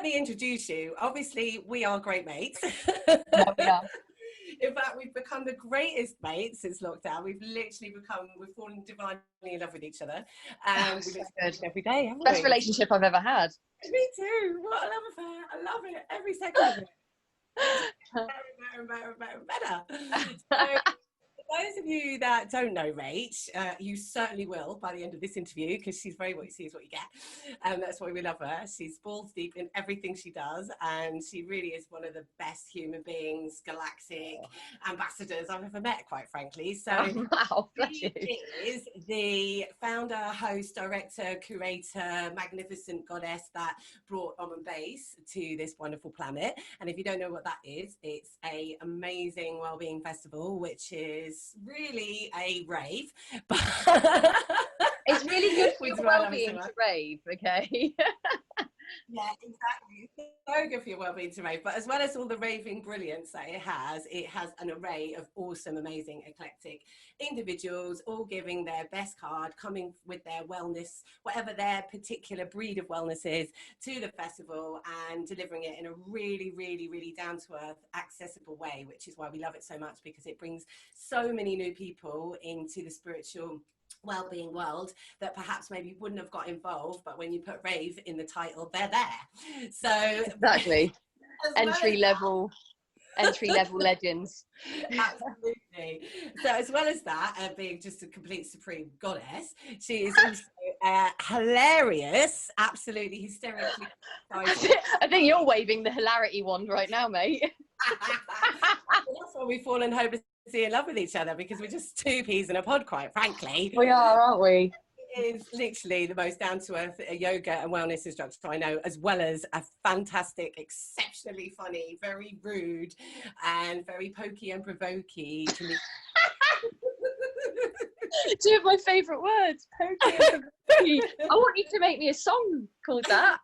me introduce you. Obviously, we are great mates. Yeah, we are. In fact, we've become the greatest mates since lockdown. We've fallen divinely in love with each other. And we So look good. every day, haven't Best we? relationship I've ever had. Me too. What a love affair. I love it. Every second of it. Better. So, for those of you that don't know Rach, you certainly will by the end of this interview, because she's very what you see is what you get. And that's why we love her. She's balls deep in everything she does. And she really is one of the best human beings, galactic ambassadors I've ever met, quite frankly. So Wow, bless she you. is the founder, host, director, curator, magnificent goddess that brought and Base to this wonderful planet. And if you don't know what that is, it's an amazing wellbeing festival, which is really a rave. But It's really good for your well-being so to rave, okay? yeah, exactly. So good for your well-being to rave. But as well as all the raving brilliance that it has an array of awesome, amazing, eclectic individuals, all giving their best card, coming with their wellness, whatever their particular breed of wellness is, to the festival and delivering it in a really, really, really down-to-earth, accessible way, which is why we love it so much, because it brings so many new people into the spiritual well-being world that perhaps maybe wouldn't have got involved, but when you put rave in the title, they're there. So Exactly. Entry level legends. Absolutely. So as well as that, being just a complete supreme goddess, she is also hilarious, absolutely hysterically. I think you're waving the hilarity wand right now, mate. That's why we've fallen hopelessly in love with each other, because we're just two peas in a pod, quite frankly. We are, aren't we? It is literally the most down-to-earth yoga and wellness instructor I know, as well as a fantastic, exceptionally funny, very rude and very pokey and provoking to me. Two of my favourite words, pokey and provoking. I want you to make me a song called that.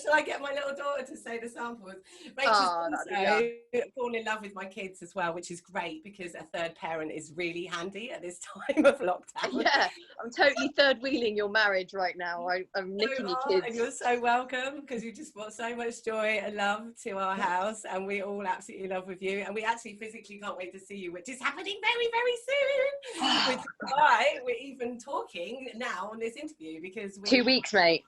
Shall I get my little daughter to say the samples? Rachel's also fallen in love with my kids as well, which is great, because a third parent is really handy at this time of lockdown. Yeah, I'm totally third wheeling your marriage right now. I'm nicking your kids. And you're so welcome, because you just brought so much joy and love to our house, and we all absolutely in love with you, and we actually physically can't wait to see you, which is happening very, very soon. Which is why we're even talking now on this interview, because 2 weeks, mate.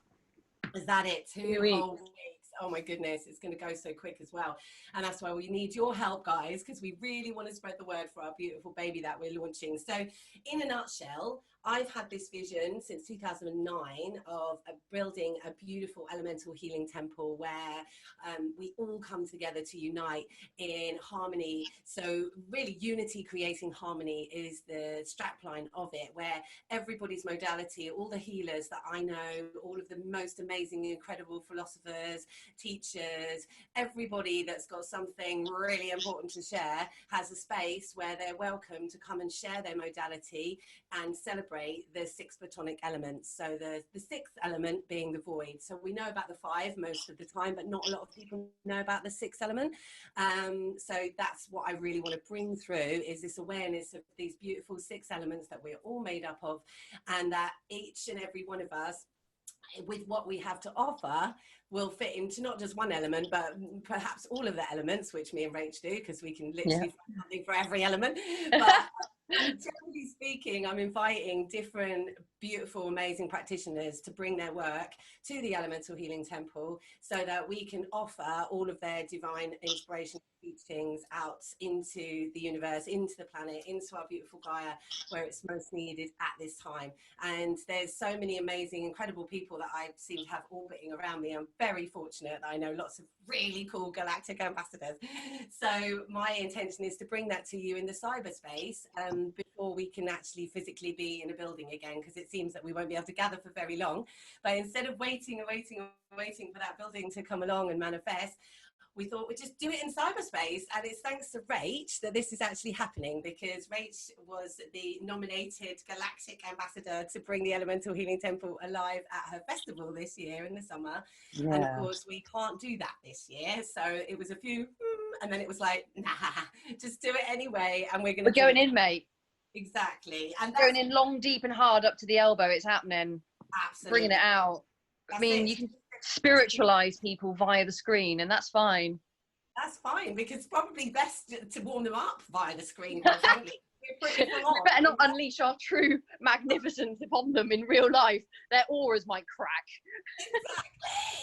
Is that it? 2 whole weeks. Oh my goodness, it's going to go so quick as well. And that's why we need your help, guys, because we really want to spread the word for our beautiful baby that we're launching. So in a nutshell, I've had this vision since 2009 of building a beautiful elemental healing temple where we all come together to unite in harmony. So really, unity creating harmony is the strapline of it, where everybody's modality, all the healers that I know, all of the most amazing, incredible philosophers, teachers, everybody that's got something really important to share has a space where they're welcome to come and share their modality and celebrate the 6 platonic elements. So the 6th element being the void. So we know about the 5 most of the time, but not a lot of people know about the 6th element. So that's what I really want to bring through, is this awareness of these beautiful 6 elements that we're all made up of, and that each and every one of us, with what we have to offer, will fit into not just one element, but perhaps all of the elements, which me and Rach do, because we can literally find something for every element. But generally speaking, I'm inviting different beautiful, amazing practitioners to bring their work to the Elemental Healing Temple, so that we can offer all of their divine inspiration teachings out into the universe, into the planet, into our beautiful Gaia, where it's most needed at this time. And there's so many amazing, incredible people that I seem to have orbiting around me. I'm very fortunate that I know lots of really cool galactic ambassadors. So my intention is to bring that to you in the cyberspace before we can actually physically be in a building again, because it seems that we won't be able to gather for very long. But instead of waiting for that building to come along and manifest, we thought we'd just do it in cyberspace. And it's thanks to Rach that this is actually happening, because Rach was the nominated galactic ambassador to bring the Elemental Healing Temple alive at her festival this year in the summer. Yeah. And of course we can't do that this year, so it was a few and then it was like, nah, just do it anyway, and we're going in, mate. Exactly. And going in long, deep and hard up to the elbow. It's happening. Absolutely. Bringing it out. I mean, you can spiritualize people via the screen, and that's fine. That's fine, because it's probably best to warm them up via the screen, quite frankly. We're pretty full on. We better not unleash our true magnificence upon them in real life. Their auras might crack.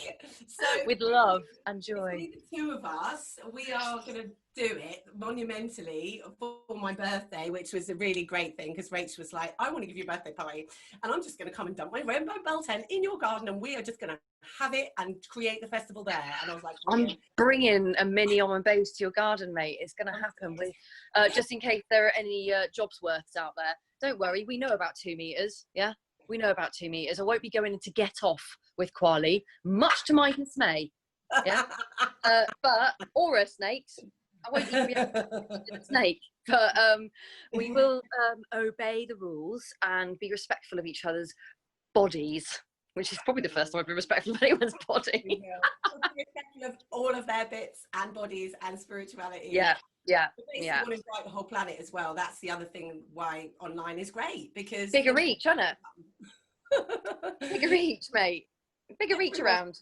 Exactly. So with love and joy. Between the two of us, we are going to do it monumentally for my birthday, which was a really great thing, because Rach was like, I want to give you a birthday party, and I'm just going to come and dump my rainbow bell tent in your garden, and we are just going to have it and create the festival there. And I was like, I'm bringing a mini almond base to your garden, mate. It's going to happen. With just in case there are any jobs worths out there, don't worry, we know about 2 meters. Yeah, we know about 2 meters. I won't be going into Get Off with Kwali, much to my dismay. Yeah, but aura snakes, I won't even be able to a snake, but we will obey the rules and be respectful of each other's bodies, which is probably the first time I've been respectful of anyone's body. be respectful of all of their bits and bodies and spirituality. Yeah. You want to invite the whole planet as well. That's the other thing why online is great, because bigger reach, isn't it? Bigger reach, mate. Bigger reach around.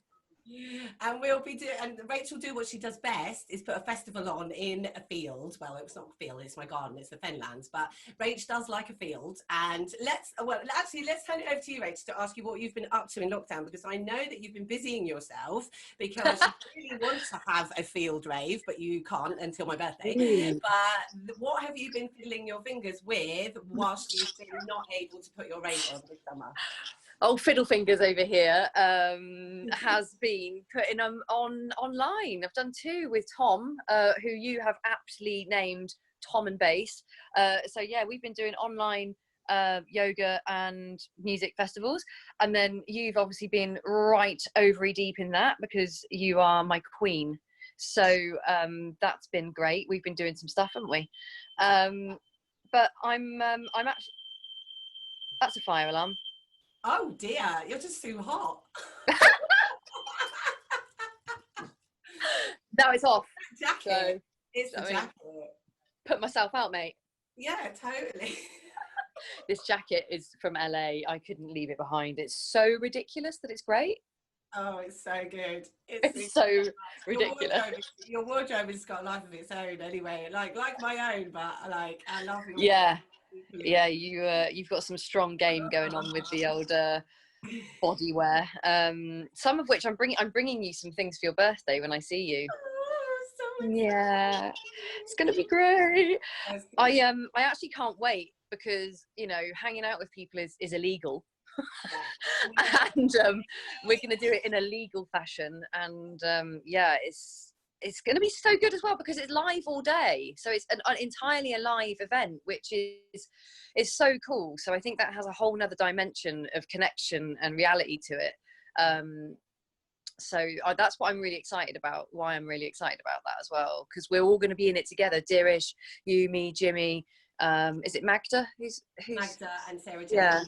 And we'll be doing, and Rachel do what she does best, is put a festival on in a field. Well, it's not a field, it's my garden, it's the Fenlands, but Rach does like a field. And let's turn it over to you, Rach, to ask you what you've been up to in lockdown, because I know that you've been busying yourself, because you really want to have a field rave, but you can't until my birthday. But what have you been fiddling your fingers with whilst you've been not able to put your rave on this summer? Old Fiddle Fingers over here has been putting them on online. I've done 2 with Tom, who you have aptly named Tom and Bass. So yeah, we've been doing online yoga and music festivals, and then you've obviously been right overly deep in that because you are my queen. So that's been great. We've been doing some stuff, haven't we? But I'm actually, that's a fire alarm. Oh dear, you're just too hot. Now it's off. Jacket. So, it's the jacket. Put myself out, mate. Yeah, totally. This jacket is from LA. I couldn't leave it behind. It's so ridiculous that it's great. Oh, it's so good. It's so ridiculous. Your wardrobe has got a life of its own anyway. Like my own, but like I love your yeah. Yeah, you've got some strong game going on with the old body wear. Some of which I'm bringing you some things for your birthday when I see you. Oh, so yeah, it's gonna be great. I actually can't wait, because hanging out with people is illegal. And we're gonna do it in a legal fashion, and yeah, it's going to be so good as well, because it's live all day. So it's an entirely a live event, which is so cool. So I think that has a whole nother dimension of connection and reality to it. So that's what I'm really excited about, why I'm really excited about that as well, because we're all going to be in it together. Dearish, you, me, Jimmy. Is it Magda? Who's Magda and Sarah? Yeah.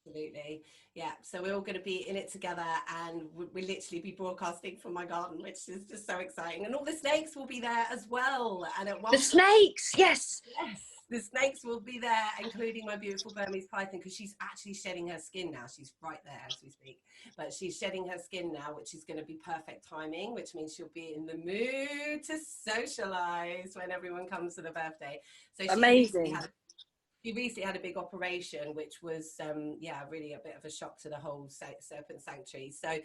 Absolutely. Yeah, so we're all going to be in it together, and we'll literally be broadcasting from my garden, which is just so exciting. And all the snakes will be there as well. And at one snakes, yes, the snakes will be there, including my beautiful Burmese python, because she's actually shedding her skin now. She's right there as we speak, but she's shedding her skin now, which is going to be perfect timing, which means she'll be in the mood to socialize when everyone comes to the birthday. So amazing. She recently had a big operation, which was, really a bit of a shock to the whole Serpent sanctuary. So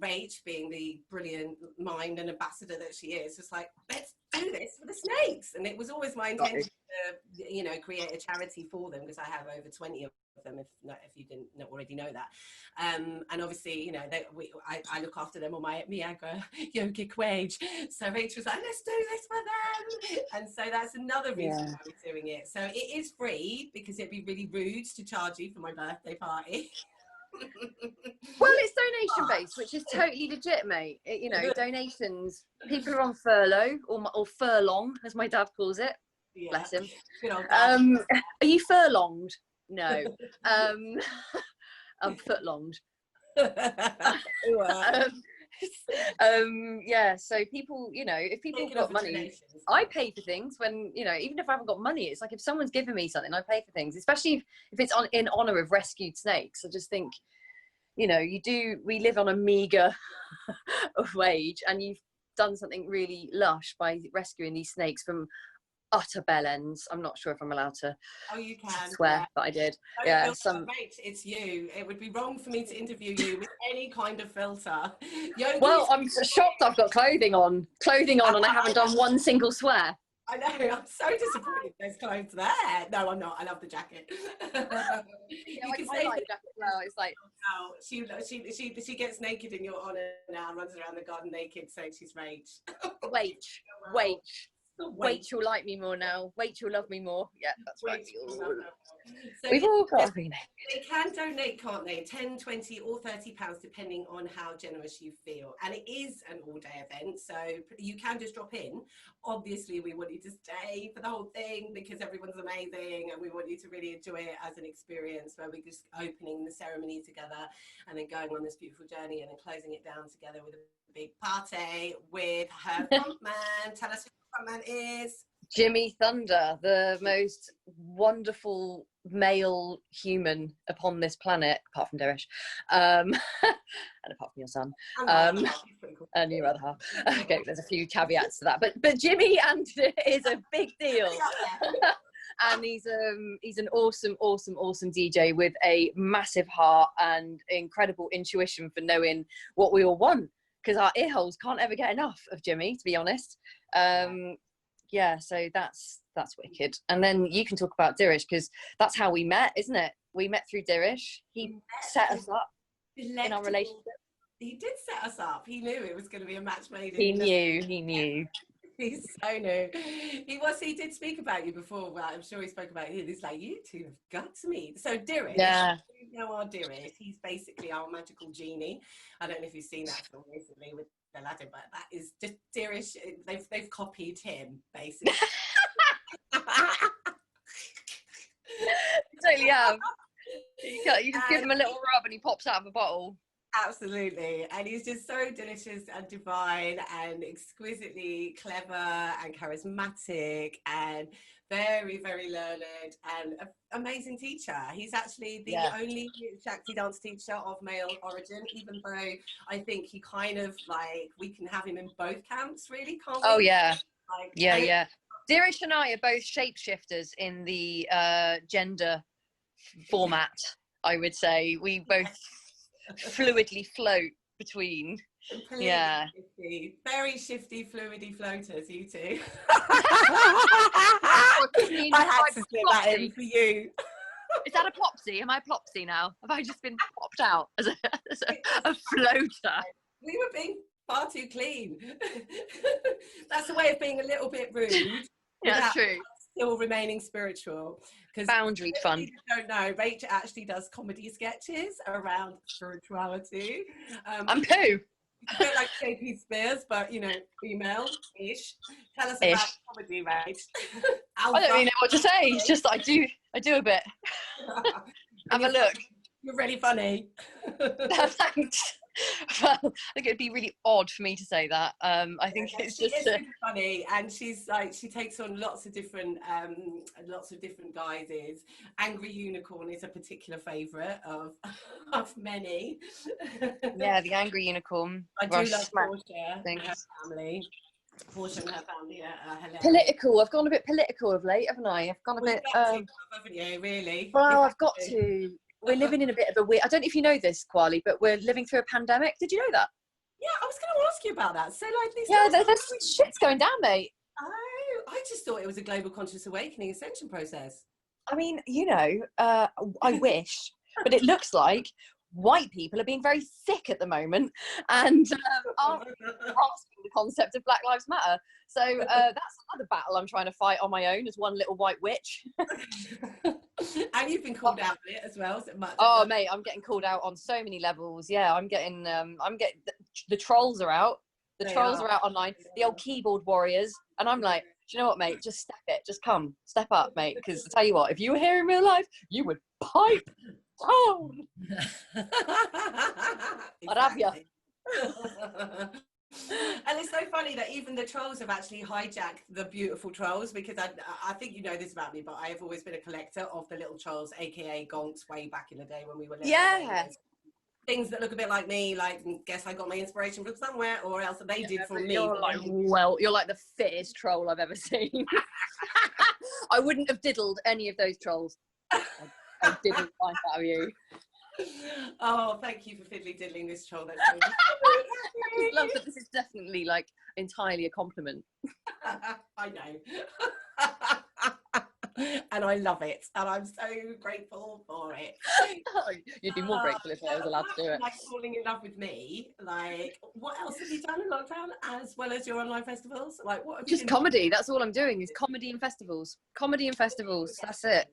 Rach, being the brilliant mind and ambassador that she is, was like, let's do this for the snakes. And it was always my intention to, create a charity for them, because I have over 20 of them, if you didn't already know that. And obviously, I look after them on my Miagra yogic wage. So Rach was like, let's do this for them. And so that's another reason why we're doing it. So it is free, because it'd be really rude to charge you for my birthday party. Well, it's donation based, which is totally legit, mate. Donations, people are on furlough or furlong, as my dad calls it. Yeah. Bless him. Are you furlonged? No. I'm footlonged. Yeah, so people, if people have got money, I pay for things when, even if I haven't got money, it's like if someone's given me something, I pay for things, especially if it's in honor of rescued snakes. I just think, you know, we live on a meager wage, and you've done something really lush by rescuing these snakes from utter bell ends. I'm not sure if I'm allowed to you can swear, yeah. but I did. Don't Yeah, filter, mate, it's you. It would be wrong for me to interview you with any kind of filter. Well, I'm shocked I've got clothing on, and I haven't done one single swear. I know, I'm so disappointed there's clothes there. No, I'm not. I love the jacket. Yeah, I like the jacket well. It's like, oh, she gets naked in your honour now, runs around the garden naked, saying she's Rach. Wait, you'll like me more now. Wait, you'll love me more. Yeah, that's right. So we've all got to be naked. They can donate, can't they? 10, 20 or £30 depending on how generous you feel. And it is an all-day event, so you can just drop in. Obviously, we want you to stay for the whole thing because everyone's amazing and we want you to really enjoy it as an experience where we're just opening the ceremony together and then going on this beautiful journey and then closing it down together with a big party with her frontman. Tell us who the frontman is. Jimmy Thunder, the most wonderful male human upon this planet, apart from Derish, and apart from your son, and your other half. Okay, there's a few caveats to that, but Jimmy and is a big deal. And he's an awesome DJ with a massive heart and incredible intuition for knowing what we all want, because our ear holes can't ever get enough of Jimmy, to be honest. Yeah, so that's wicked. And then you can talk about Dirish, because that's how we met, isn't it? We met through Dirish. He set us up in our relationship. He did set us up. He knew it was going to be a match made He in. knew. He's so new. He did speak about you before. Well, I'm sure he spoke about you. He's like, you two have got to meet. So Dirish, you know our Dirish. He's basically our magical genie. I don't know if you've seen that film recently with Aladdin, but that is just Dirish. They've copied him basically. Totally have. You just give him a little rub and he pops out of a bottle. Absolutely, and he's just so delicious and divine and exquisitely clever and charismatic and very, very learned and an amazing teacher. He's actually the only Shakti dance teacher of male origin, even though I think he kind of like, we can have him in both camps, really, can't we? Oh yeah, like, yeah. Dirish and I are both shapeshifters in the gender format, I would say. We both fluidly float between. Shifty. Very shifty, fluidy floaters, you two. I had to slip that in for you. Is that a plopsy? Am I plopsy now? Have I just been popped out as a floater? We were being far too clean. That's a way of being a little bit rude. Yeah, that's true. Still remaining spiritual. Boundary fun. If you don't know, Rach actually does comedy sketches around spirituality. I'm poo. A bit like JP Spears, but you know, female-ish. Tell us about comedy, Rach. I don't really know what to say. It's just I do a bit. Have a look. You're really funny. Thanks. Well, I think it'd be really odd for me to say that. I think it's just super funny, and she's like, she takes on lots of different guises. Angry Unicorn is a particular favourite of many. Yeah, the Angry Unicorn. I do love Portia and her family. Portia and her family are hilarious. Political. I've gone a bit political of late, haven't I? I've gone a bit. Haven't you? Really? Well, I've got to. We're living in a bit of a weird, I don't know if you know this, Kwali, but we're living through a pandemic. Did you know that? Yeah, I was going to ask you about that. So, like, there's shit's going down, mate. Oh, I just thought it was a global conscious awakening ascension process. I mean, you know, I wish, but it looks like white people are being very thick at the moment and aren't grasping the concept of Black Lives Matter. So that's another battle I'm trying to fight on my own as one little white witch. And you've been called out on it as well. So much. Oh, mate, I'm getting called out on so many levels. Yeah, I'm getting the trolls are out. The trolls are out online. The old keyboard warriors, and I'm like, do you know what, mate? Just step up, mate. Because I tell you what, if you were here in real life, you would pipe down. I'd have you. And it's so funny that even the trolls have actually hijacked the beautiful trolls, because I think you know this about me, but I have always been a collector of the little trolls, aka gonks, way back in the day when we were little. Yeah. things that look a bit like me, like, guess I got my inspiration from somewhere, or else they did from me. You're like, well, you're like the fittest troll I've ever seen. I wouldn't have diddled any of those trolls. I didn't like that of you. Oh, thank you for fiddly diddling this troll. That's so I just love that this is definitely like entirely a compliment. I know. And I love it, and I'm so grateful for it. You'd be more grateful if I was allowed to do it. Like falling in love with me, like what else have you done in lockdown as well as your online festivals? Like what have just comedy. That's all I'm doing is comedy and festivals. Comedy and festivals. That's it.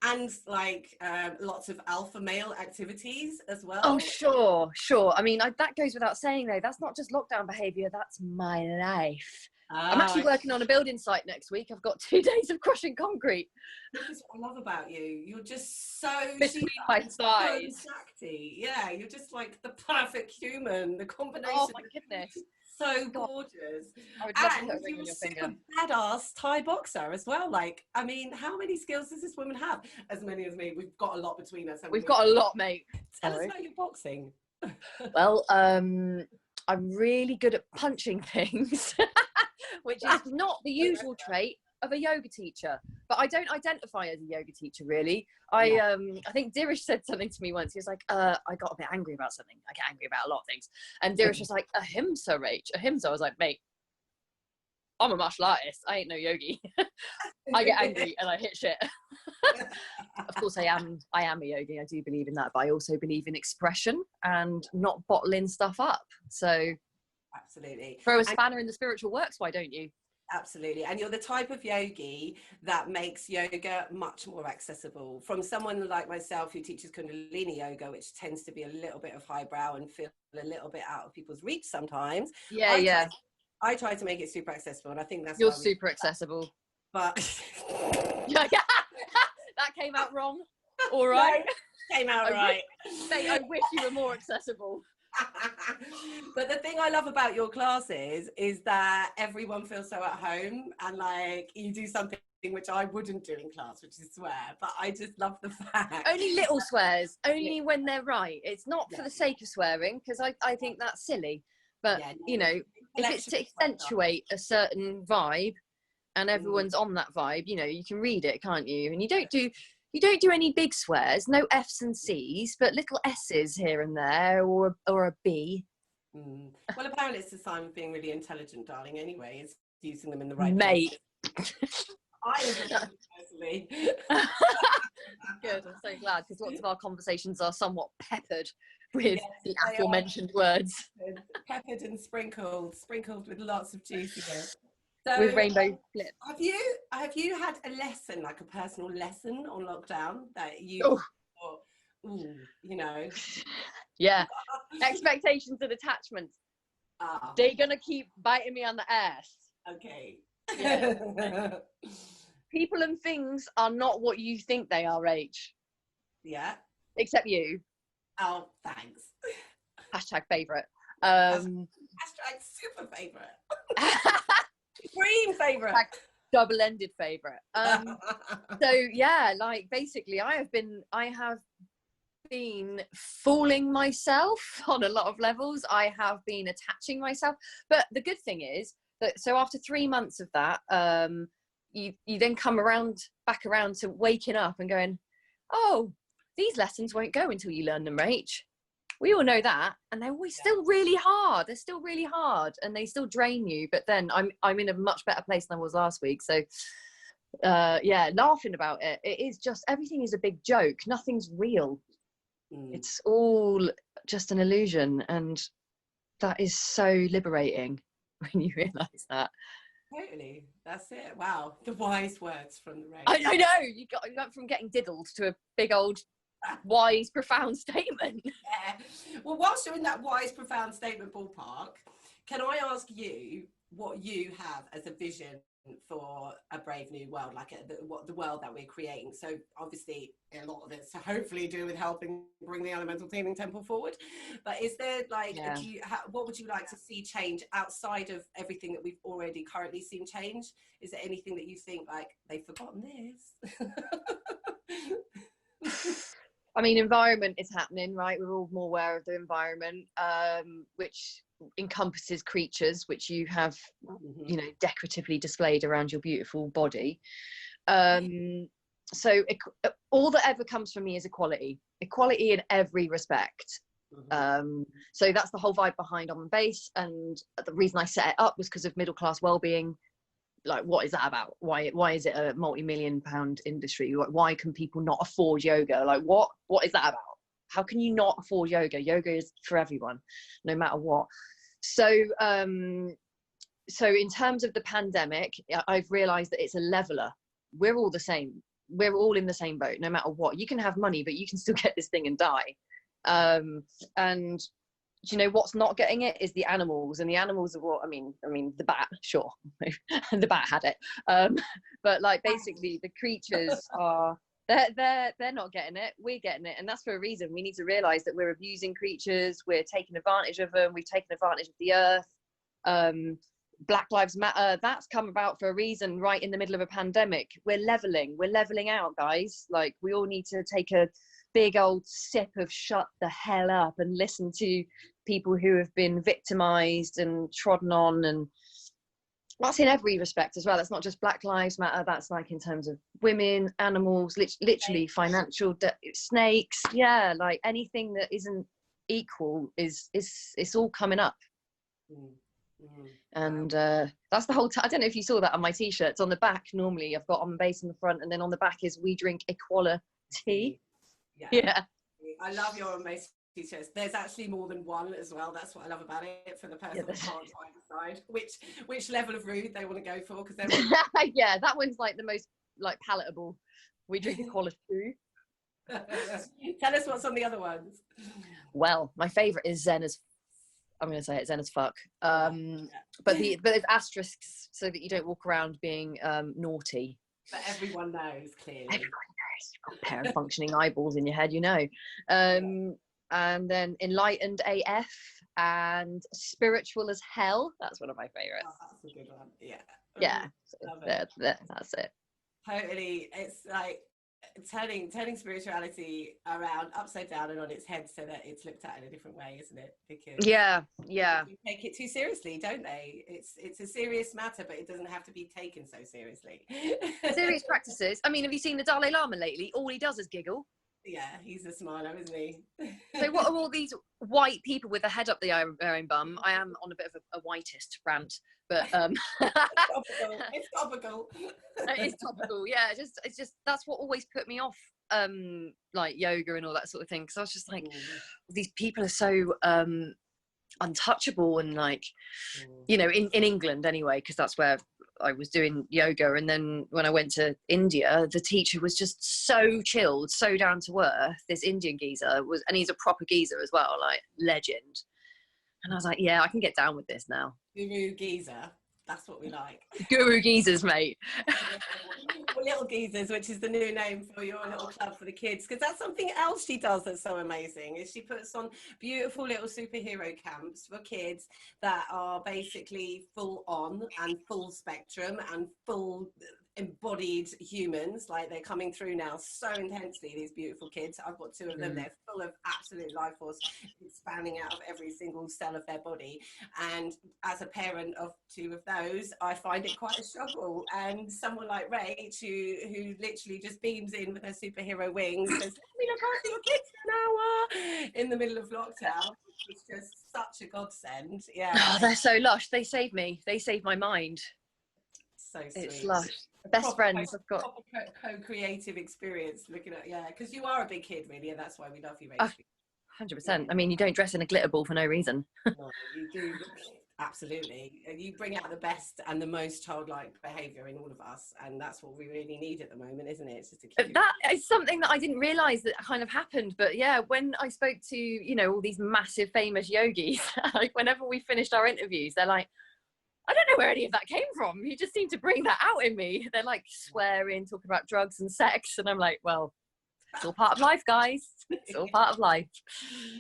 And like lots of alpha male activities as well. Oh, sure. I mean, that goes without saying though. That's not just lockdown behaviour. That's my life. I'm actually working on a building site next week. I've got 2 days of crushing concrete. This is what I love about you. You're just so between my thighs. Yeah, you're just like the perfect human. The combination. Oh my goodness. So gorgeous. I would love and to put a ring you're on your a super finger. badass Thai boxer as well. Like, I mean, how many skills does this woman have? As many as me. We've got a lot between us. We've got a lot, mate. Tell us about your boxing. Well, I'm really good at punching things, which is not the usual trait of a yoga teacher. But I don't identify as a yoga teacher, really. I think Dirish said something to me once. He was like, I got a bit angry about something. I get angry about a lot of things. And Dirish was like, ahimsa, Rach. Ahimsa. I was like, mate, I'm a martial artist. I ain't no yogi. I get angry and I hit shit. Of course, I am a yogi. I do believe in that. But I also believe in expression and not bottling stuff up. So absolutely. Throw a spanner in the spiritual works, why don't you? Absolutely. And you're the type of yogi that makes yoga much more accessible. From someone like myself who teaches Kundalini yoga, which tends to be a little bit of highbrow and feel a little bit out of people's reach sometimes. I try to make it super accessible, and I think that's you're super accessible. But that came out wrong. All right. No, came out right. I wish you were more accessible. But the thing I love about your classes is that everyone feels so at home, and like you do something which I wouldn't do in class, which is swear, but I just love the fact. Only little swears, only when they're right. It's not for the sake of swearing, because I think that's silly. But, you know, if it's to accentuate a certain vibe and everyone's on that vibe, you know, you can read it, can't you? And you don't do any big swears, no F's and C's, but little S's here and there, or a B. Well, apparently it's a sign of being really intelligent, darling, anyway. It's using them in the right mate. I am personally. Good, I'm so glad, because lots of our conversations are somewhat peppered with the aforementioned words. Peppered and sprinkled with lots of juiciness. So, with rainbow flip. Have you had a lesson, like a personal lesson on lockdown that you you know? Yeah. Expectations and attachments. They're gonna keep biting me on the ass. Okay. Yeah. People and things are not what you think they are, Rach. Yeah. Except you. Oh, thanks. Hashtag favourite. Hashtag super favourite. Supreme favourite. Double-ended favourite. So yeah, like basically I have been fooling myself on a lot of levels. I have been attaching myself. But the good thing is that so after 3 months of that, you then come back around to waking up and going, oh, these lessons won't go until you learn them, Rach. We all know that, and they're always still really hard. They're still really hard, and they still drain you. But then I'm in a much better place than I was last week. So, laughing about it. It is just everything is a big joke. Nothing's real. It's all just an illusion, and that is so liberating when you realise that. Totally, that's it. Wow, the wise words from the rain. I know you went from getting diddled to a big old wise, profound statement. Yeah. Well, whilst you're in that wise, profound statement ballpark, can I ask you what you have as a vision for a brave new world, like the world that we're creating? So obviously a lot of it's to hopefully do with helping bring the elemental cleaning temple forward, but is there like what would you like to see change outside of everything that we've already currently seen change? Is there anything that you think like they've forgotten this? I mean, environment is happening, right? We're all more aware of the environment, which encompasses creatures, which you have, you know, decoratively displayed around your beautiful body. So all that ever comes from me is equality in every respect. So that's the whole vibe behind On Base, and the reason I set it up was because of middle class well-being. Like, what is that about? Why is it a multi-million-pound industry? Why can people not afford yoga? Like, what is that about? How can you not afford yoga? Yoga is for everyone, no matter what. So so in terms of the pandemic, I've realized that it's a leveler. We're all the same. We're all in the same boat, no matter what. You can have money, but you can still get this thing and die. And you know what's not getting it is the animals, and the animals are what I mean the bat, sure. The bat had it, but like basically the creatures are they're not getting it. We're getting it, and that's for a reason. We need to realize that we're abusing creatures, we're taking advantage of them, we've taken advantage of the earth. Black Lives Matter, that's come about for a reason, right in the middle of a pandemic. We're leveling out, guys. Like, we all need to take a big old sip of shut the hell up and listen to people who have been victimized and trodden on, and that's in every respect as well. That's not just Black Lives Matter, that's like in terms of women, animals, literally financial snakes, yeah, like anything that isn't equal is it's all coming up. And that's the whole I don't know if you saw that on my t-shirts. On the back, normally I've got On Base on the front, and then on the back is we drink equality. Yeah. I love your On Base t-shirts. There's actually more than one as well. That's what I love about it, for the person that can't quite decide which level of rude they want to go for, because they're yeah, that one's like the most like palatable. We drink equality. Tell us what's on the other ones. Well, my favorite is Zen as I'm going to say it, Zen as fuck. But there's asterisks so that you don't walk around being naughty. But everyone knows, clearly. Everyone knows. You've got a pair of functioning eyeballs in your head, you know. And then Enlightened AF and Spiritual as Hell. That's one of my favourites. Oh, that's a good one. Yeah. Yeah. That's it. Totally. It's like turning spirituality around upside down and on its head, so that it's looked at in a different way, isn't it? Because people take it too seriously, don't they? It's a serious matter, but it doesn't have to be taken so seriously. Serious practices. I mean, have you seen the Dalai Lama lately? All he does is giggle. Yeah, he's a smiler, isn't he? So what are all these white people with a head up their own bum? I am on a bit of a whitist rant, but it's topical. It's topical, yeah. It's just that's what always put me off like yoga and all that sort of thing, because I was just like, these people are so untouchable, and like you know, in England anyway, because that's where I was doing yoga. And then when I went to India, the teacher was just so chilled, so down to earth. This Indian geezer was, and he's a proper geezer as well, like legend. And I was like, yeah, I can get down with this now. Guru geezer, that's what we like. Guru geezers, mate. Or little geezers, which is the new name for your little club for the kids, because that's something else she does that's so amazing, is she puts on beautiful little superhero camps for kids that are basically full on and full spectrum and full embodied humans. Like, they're coming through now so intensely, these beautiful kids. I've got two of them. They're full of absolute life force, expanding out of every single cell of their body, and as a parent of two of those, I find it quite a struggle. And someone like Rach, who literally just beams in with her superhero wings, says, let me look after your kids for an hour in the middle of lockdown. It's just such a godsend. Yeah. Oh, they're so lush. They save me. They save my mind. So sweet. It's lush. Best friends I've got. Co-creative experience looking at, yeah, because you are a big kid, really, and that's why we love you, Rachel. 100%. I mean, you don't dress in a glitter ball for no reason. No, you do. Absolutely. You bring out the best and the most childlike behaviour in all of us, and that's what we really need at the moment, isn't it? It's just that is something that I didn't realise that kind of happened. But yeah, when I spoke to, you know, all these massive famous yogis, like whenever we finished our interviews, they're like, I don't know where any of that came from. You just seem to bring that out in me. They're like swearing, talking about drugs and sex. And I'm like, well, it's all part of life, guys. It's all part of life.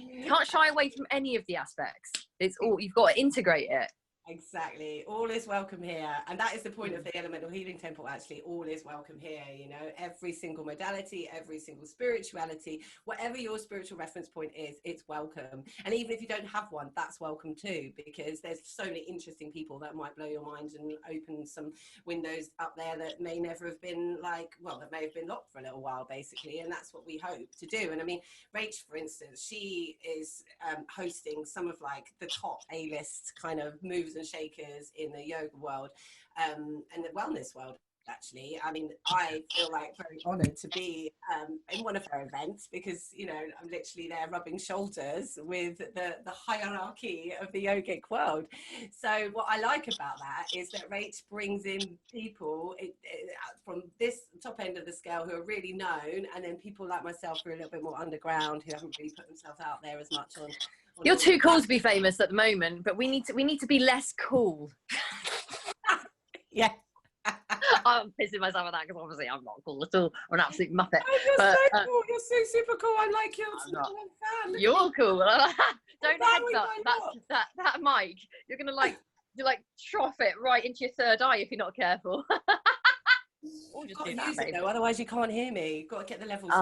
You can't shy away from any of the aspects. It's all, you've got to integrate it. Exactly. All is welcome here. And that is the point of the Elemental Healing Temple, actually. All is welcome here, you know, every single modality, every single spirituality, whatever your spiritual reference point is, it's welcome. And even if you don't have one, that's welcome too, because there's so many interesting people that might blow your mind and open some windows up there that may never have been like, well, that may have been locked for a little while, basically. And that's what we hope to do. And I mean, Rach, for instance, she is hosting some of like the top A-list kind of moves and shakers in the yoga world and the wellness world, actually. I mean, I feel like very honored to be in one of her events, because, you know, I'm literally there rubbing shoulders with the hierarchy of the yogic world. So what I like about that is that Rach brings in people from this top end of the scale who are really known, and then people like myself who are a little bit more underground, who haven't really put themselves out there as much on. You're too cool to be famous at the moment, but we need to be less cool. Yeah. I'm pissing myself at that because obviously I'm not cool at all. I'm an absolute muppet. Oh, you're but, so cool. You're so super cool. I'm like, you're fan. You're cool. Don't headbutt that mic. You're gonna like trough it right into your third eye if you're not careful. Or just do that, use it though, otherwise you can't hear me. You've got to get the levels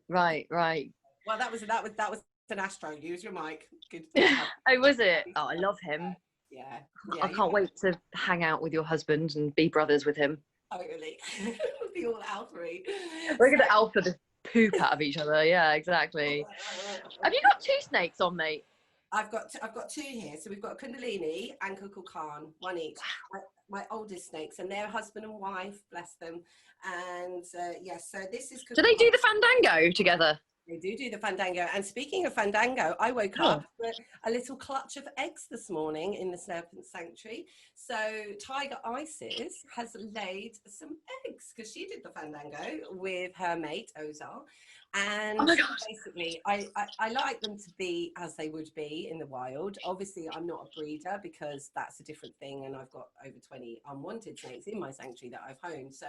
right. Right. Well, that was an Astro. Use your mic. Good. Oh, was it? Oh, I love him. Yeah. I can't wait to hang out with your husband and be brothers with him. Totally. We'll be all alpha-y. We're gonna alpha the poop out of each other. Yeah, exactly. Have you got 2 snakes on, mate? I've got 2 here. So we've got Kundalini and Kukulkan, one each. My oldest snakes, and they're husband and wife, bless them. And yes, so this is. Do they do the fandango together? They do the fandango. And speaking of fandango, I woke up with a little clutch of eggs this morning in the Serpent Sanctuary. So Tiger Isis has laid some eggs because she did the fandango with her mate Ozar. And basically, I like them to be as they would be in the wild. Obviously, I'm not a breeder because that's a different thing. And I've got over 20 unwanted snakes in my sanctuary that I've honed. So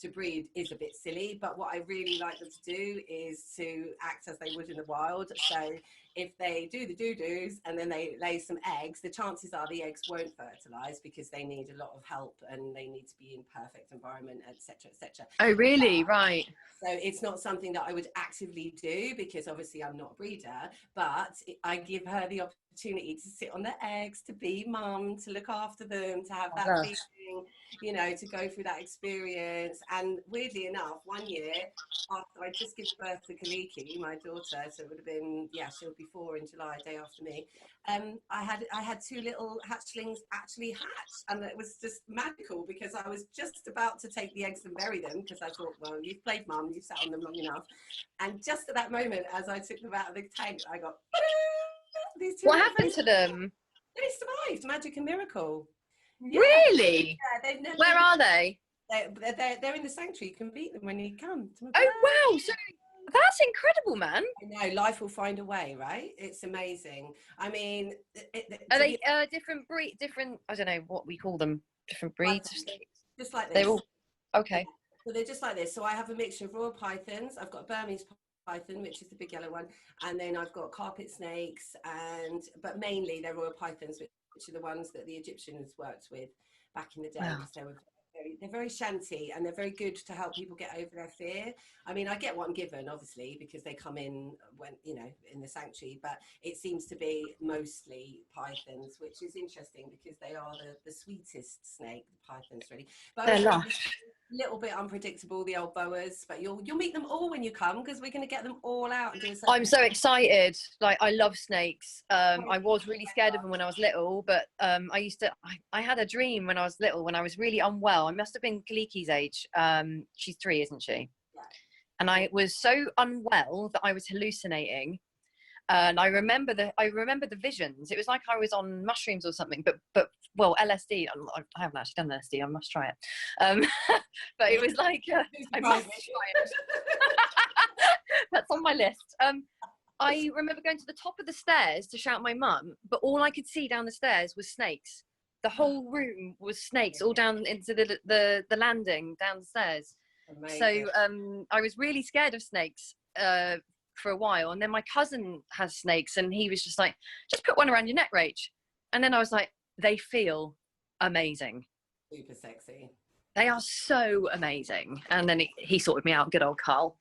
to breed is a bit silly. But what I really like them to do is to act as they would in the wild. So if they do the doo-doos and then they lay some eggs, the chances are the eggs won't fertilize because they need a lot of help and they need to be in perfect environment, etc., etc. Oh, really? Right. So it's not something that I would actively do because obviously I'm not a breeder, but I give her the opportunity to sit on the eggs, to be mum, to look after them, to have that feeling, you know, to go through that experience. And weirdly enough, 1 year after I just given birth to Kaliki, my daughter, so it would have been, she'll be 4 in July, day after me. I had 2 little hatchlings actually hatch, and it was just magical because I was just about to take the eggs and bury them because I thought, well, you've played mum, you've sat on them long enough, and just at that moment, as I took them out of the tank, I got these 2. What happened to them? They survived, magic and miracle. Yeah. Really? Yeah, they've never. Where are they? They're in the sanctuary. You can meet them when you come. Oh wow! So that's incredible, man. I know, life will find a way, right? It's amazing. I mean, are they different breed? Different? I don't know what we call them. Different breeds. Just like this. They're all okay. So they're just like this. So I have a mixture of royal pythons. I've got a Burmese python, which is the big yellow one, and then I've got carpet snakes, but mainly they're royal pythons, which are the ones that the Egyptians worked with back in the day. Wow. So they're very shanty and they're very good to help people get over their fear. I mean, I get what I'm given, obviously, because they come in when, you know, in the sanctuary, but it seems to be mostly pythons, which is interesting because they are the sweetest snake, the pythons, really. But they're lush. A little bit unpredictable, the old boas, but you'll meet them all when you come because we're going to get them all out and do something. I'm so excited. Like, I love snakes. I was really scared of them when I was little, but I had a dream when I was little, when I was really unwell. I must have been Kaliki's age. She's 3, isn't she? Yeah. And I was so unwell that I was hallucinating. And I remember the visions. It was like I was on mushrooms or something, but well, LSD. I haven't actually done LSD. I must try it. But it was like I must try it. That's on my list. I remember going to the top of the stairs to shout my mum, but all I could see down the stairs was snakes. The whole room was snakes all down into the landing downstairs. Amazing. So I was really scared of snakes for a while, and then my cousin has snakes and he was just like, just put one around your neck, Rach. And then I was like, they feel amazing. Super sexy. They are so amazing. And then he sorted me out, good old Carl.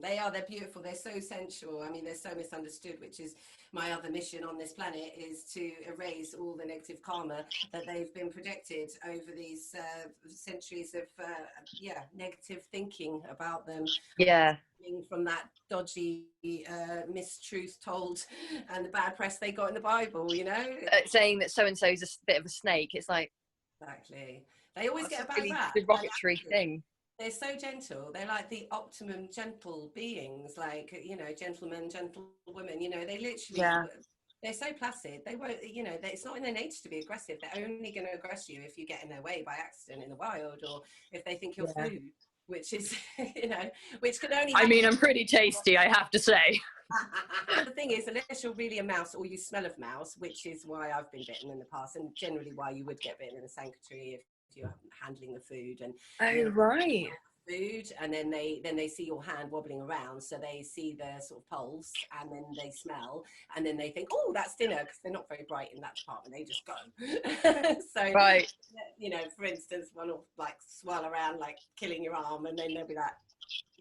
They are, they're beautiful, they're so sensual. I mean, they're so misunderstood, which is my other mission on this planet, is to erase all the negative karma that they've been projected over these centuries of negative thinking about them. Yeah. From that dodgy mistruth told and the bad press they got in the Bible, you know, saying that so and so is a bit of a snake. It's like, exactly, they always get a bad really rap. derogatory thing. They're so gentle. They're like the optimum gentle beings, like, you know, gentlemen, gentlewomen, you know, they literally, they're so placid. They won't, you know, it's not in their nature to be aggressive. They're only going to aggress you if you get in their way by accident in the wild, or if they think you're food, which is, you know, which can only happen. I mean, I'm pretty tasty, I have to say. The thing is, unless you're really a mouse or you smell of mouse, which is why I've been bitten in the past, and generally why you would get bitten in a sanctuary if you're handling the food and food, and then they see your hand wobbling around, so they see the sort of pulse, and then they smell, and then they think, oh, that's dinner, because they're not very bright in that department, they just go. So you know, for instance, one will like swirl around like killing your arm, and then they'll be like,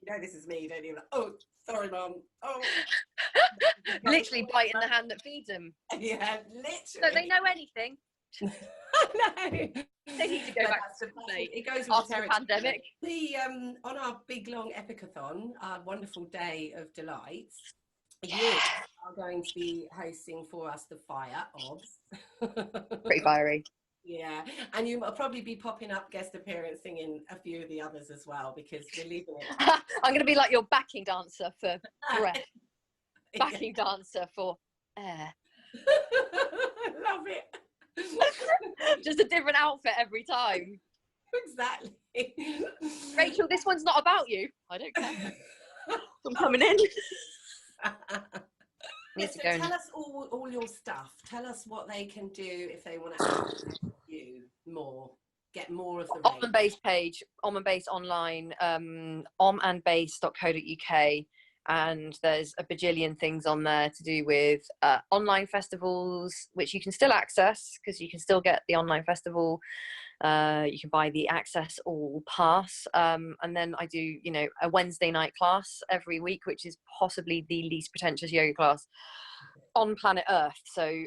you know, this is me, don't you? Like, oh, sorry, mum. Oh. Literally biting the hand that feeds them. Yeah, literally. Don't they know anything? No. They need to go back to it goes with after the pandemic. The on our big long epicathon, our wonderful day of delights, you are going to be hosting for us the fire obs. Pretty fiery. Yeah, and you will probably be popping up guest appearancing in a few of the others as well, because we're leaving it. I'm going to be like your backing dancer for breath, backing dancer for air. Love it. Just a different outfit every time. Exactly. Rachel, this one's not about you. I don't care. I'm coming in. Yes, so tell us all your stuff. Tell us what they can do if they want to access you more, get more of the Om and Base page, Om and Base online, omandbase.co.uk, and there's a bajillion things on there to do with online festivals, which you can still access because you can still get the online festival. You can buy the Access All pass, and then I do, you know, a Wednesday night class every week, which is possibly the least pretentious yoga class on planet Earth. So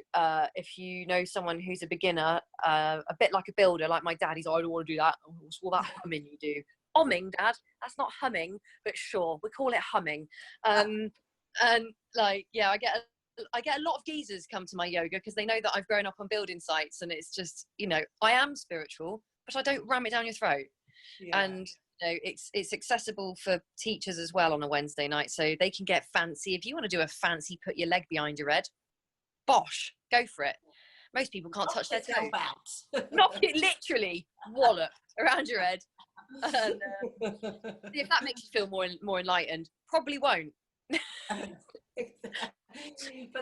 if you know someone who's a beginner, a bit like a builder, like my dad, he's, oh, I don't want to do that. What's all that humming you do? Humming, Dad? That's not humming, but sure, we call it humming. And like, yeah, I get a lot of geezers come to my yoga because they know that I've grown up on building sites, and it's just, you know, I am spiritual, but I don't ram it down your throat. And you know, it's accessible for teachers as well on a Wednesday night, so they can get fancy. If you want to do a fancy put your leg behind your head, bosh, go for it. Most people can't touch their toe. Knock it, literally wallop around your head. And if that makes you feel more enlightened, probably won't. But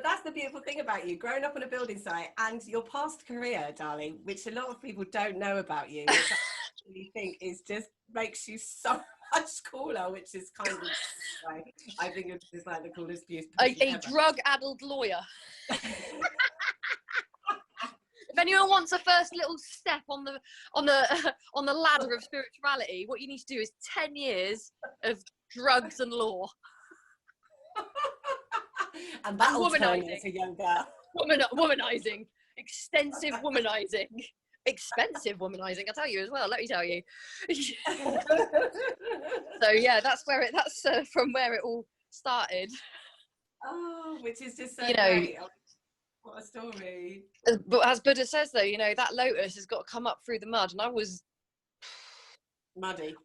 that's the beautiful thing about you, growing up on a building site, and your past career, darling, which a lot of people don't know about you, which I actually think is just makes you so much cooler, which is kind of like, I think it's like the coolest views. A drug-addled lawyer. If anyone wants a first little step on the ladder of spirituality, what you need to do is 10 years of drugs and law. And that'll turn you into younger. Womanizing. Extensive womanizing. Expensive womanizing, I tell you as well, let me tell you. So yeah, that's from where it all started. Oh, which is just so, you know, great. What a story. But as Buddha says, though, you know, that lotus has got to come up through the mud, and I was muddy.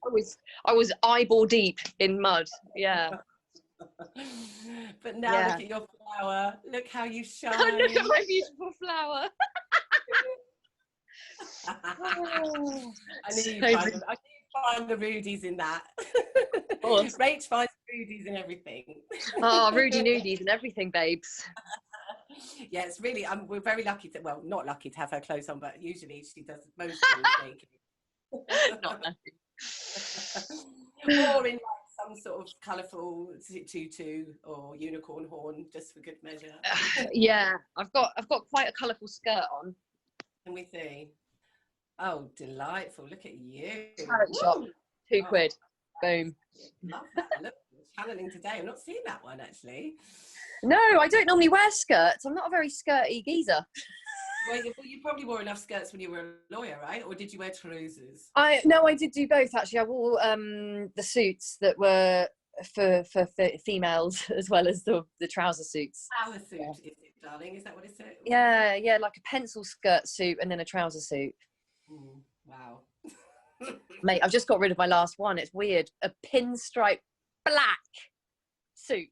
I was eyeball deep in mud. Yeah. But now look at your flower. Look how you shine. Look at my beautiful flower. I knew you'd find the rudies in that. Rach finds rudies in everything. Oh, Rudy nudies and everything, babes. Yeah, it's really, we're very lucky to, well, not lucky to have her clothes on, but usually she does most things naked. Not lucky. Or in like some sort of colourful tutu or unicorn horn, just for good measure. Yeah, I've got quite a colourful skirt on. Can we see? Oh, delightful. Look at you. Charity shop, £2. Boom. Love that. Look, channeling today. I'm not seeing that one actually. No, I don't normally wear skirts. I'm not a very skirty geezer. Well, you probably wore enough skirts when you were a lawyer, right? Or did you wear trousers? No, I did do both actually. I wore the suits that were for females as well as the trouser suits. Trouser suit, is it, darling? Is that what it's? Yeah, like a pencil skirt suit and then a trouser suit. Wow. Mate, I've just got rid of my last one. It's weird. A pinstripe black suit.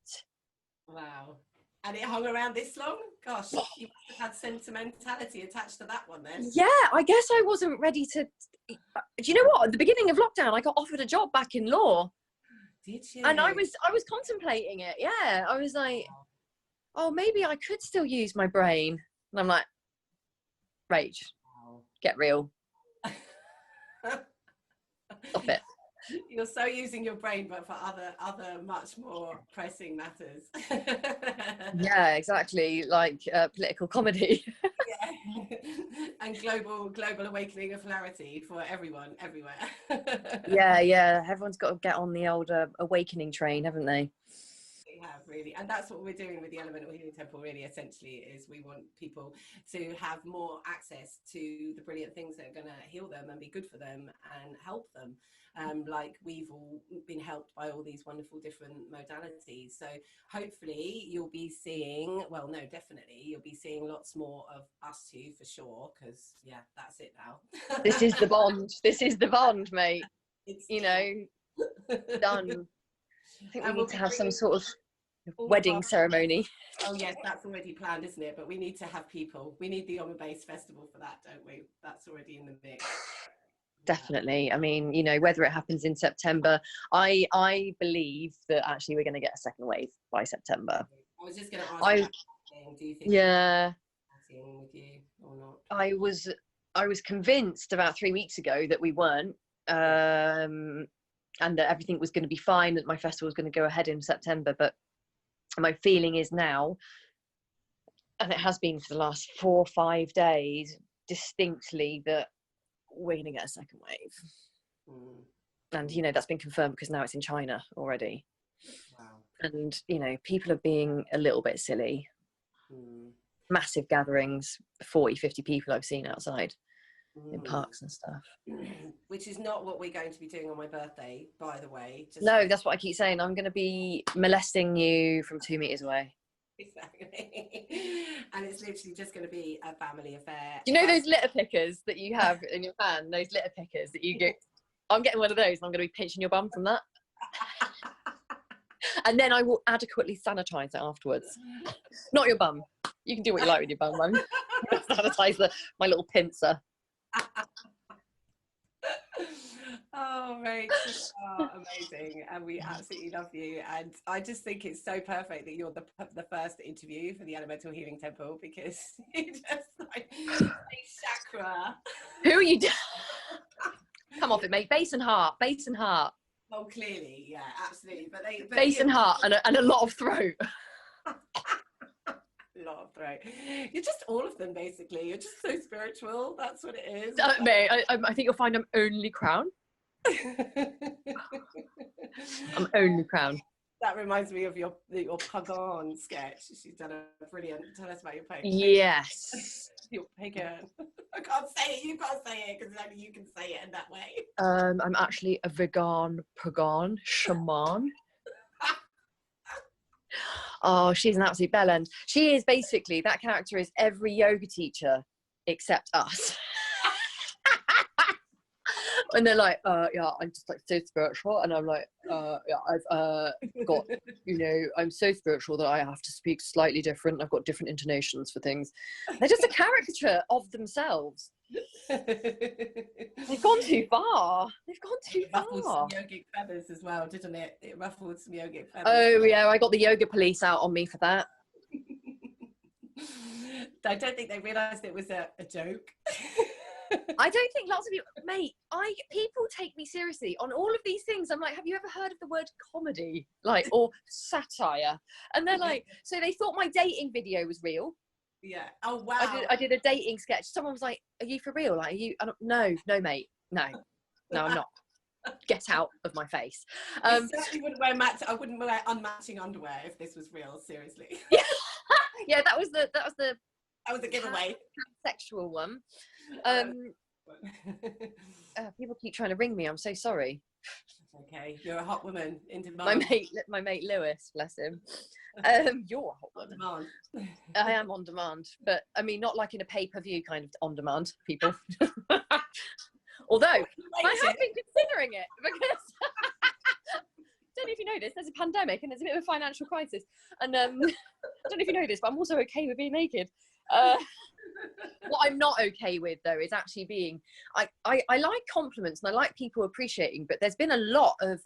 Wow. And it hung around this long? Gosh, you must have had sentimentality attached to that one then. Yeah, I guess I wasn't ready to. Do you know what? At the beginning of lockdown, I got offered a job back in law. Did you? And I was contemplating it. Yeah, I was like, oh, maybe I could still use my brain. And I'm like, Rach, get real. Stop it. You're so using your brain, but for other much more pressing matters. Yeah, exactly. Like political comedy. Yeah. And global awakening of hilarity for everyone, everywhere. Yeah. Everyone's got to get on the old awakening train, haven't they? We have, really, and that's what we're doing with the Elemental Healing Temple. Really, essentially, is we want people to have more access to the brilliant things that are going to heal them and be good for them and help them. Like we've all been helped by all these wonderful different modalities. So hopefully you'll be seeing, well, no, definitely you'll be seeing lots more of us two for sure. Because yeah, that's it now. This is the bond. This is the bond, mate. It's done. I think we need to have some sort of wedding ceremony. Oh yes, that's already planned, isn't it? But we need to have people. We need the Oma Base Festival for that, don't we? That's already in the mix. Definitely. I mean, whether it happens in September, I believe that actually we're going to get a second wave by September. I was just going to ask you, do you think with you or not? I was convinced about 3 weeks ago that we weren't, and that everything was going to be fine, that my festival was going to go ahead in September. But my feeling is now, and it has been for the last 4 or 5 days, distinctly, that we're going to get a second wave. And that's been confirmed because now it's in China already. Wow. And people are being a little bit silly. Massive gatherings, 40-50 people I've seen outside in parks and stuff, which is not what we're going to be doing on my birthday, by the way. No, that's what I keep saying. I'm going to be molesting you from 2 meters away. Exactly. And it's literally just going to be a family affair. Do you know those litter pickers that you have in your hand? Those litter pickers that you get. I'm getting one of those. I'm going to be pinching your bum from that. And then I will adequately sanitize it afterwards. Not your bum. You can do what you like with your bum. I'm sanitize my little pincer. Oh, Rach, amazing, and we absolutely love you. And I just think it's so perfect that you're the first interview for the Elemental Healing Temple, because you just like a chakra. Who are you? Come off it, mate. Base and heart. Oh, clearly, yeah, absolutely. But base and heart and a lot of throat. Lot of throat. You're just all of them, basically. You're just so spiritual. That's what it is. Mate, I think you'll find I'm only crown. I'm only crown. That reminds me of your pagan sketch. She's done a brilliant. Tell us about your pagan. Yes. Your pagan. I can't say it. You can't say it because only you can say it in that way. I'm actually a vegan pagan shaman. Oh, she's an absolute bellend. She is basically, that character is every yoga teacher except us. And they're like, yeah, I'm just like so spiritual. And I'm like, yeah, I've got, I'm so spiritual that I have to speak slightly different. I've got different intonations for things. They're just a caricature of themselves. They've gone too far. It ruffled some yogic feathers as well, didn't it? It ruffled some yogic feathers. Oh yeah, I got the yoga police out on me for that. I don't think they realised it was a joke. I don't think lots of you, mate, people take me seriously on all of these things. I'm like, have you ever heard of the word comedy? Like, or satire? And they're like, so they thought my dating video was real. Yeah. Oh wow. I did a dating sketch. Someone was like, "Are you for real? Like, are you?" No, mate, no, I'm not. Get out of my face. I certainly wouldn't wear I wouldn't wear unmatching underwear if this was real. Seriously. Yeah, yeah. That was a giveaway. Sexual one. People keep trying to ring me. I'm so sorry. Okay, you're a hot woman in demand. My mate Lewis, bless him. You're a hot woman. On demand. I am on demand, but I mean, not like in a pay-per-view kind of on demand, people. Although I have been considering it because I don't know if you know this. There's a pandemic and there's a bit of a financial crisis, and I don't know if you know this, but I'm also okay with being naked. What I'm not okay with though is actually being. I like compliments and I like people appreciating, but there's been a lot of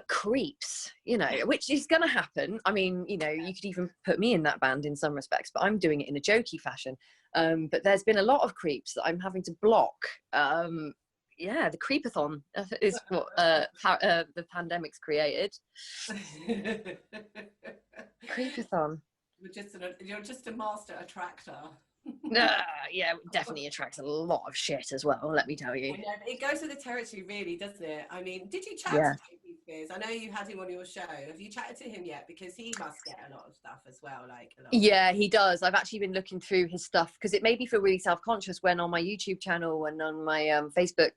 creeps, you know, which is going to happen. I mean, you know, you could even put me in that band in some respects, but I'm doing it in a jokey fashion. But there's been a lot of creeps that I'm having to block. Yeah, the creepathon is what the pandemic's created. Creepathon. You're just a master attractor. Yeah, it definitely attracts a lot of shit as well, let me tell you. I know, it goes with the territory, really, doesn't it? I mean, did you chat to JP Spears? I know you had him on your show. Have you chatted to him yet? Because he must get a lot of stuff as well. Yeah, he does. I've actually been looking through his stuff because it made me feel really self-conscious when on my YouTube channel and on my Facebook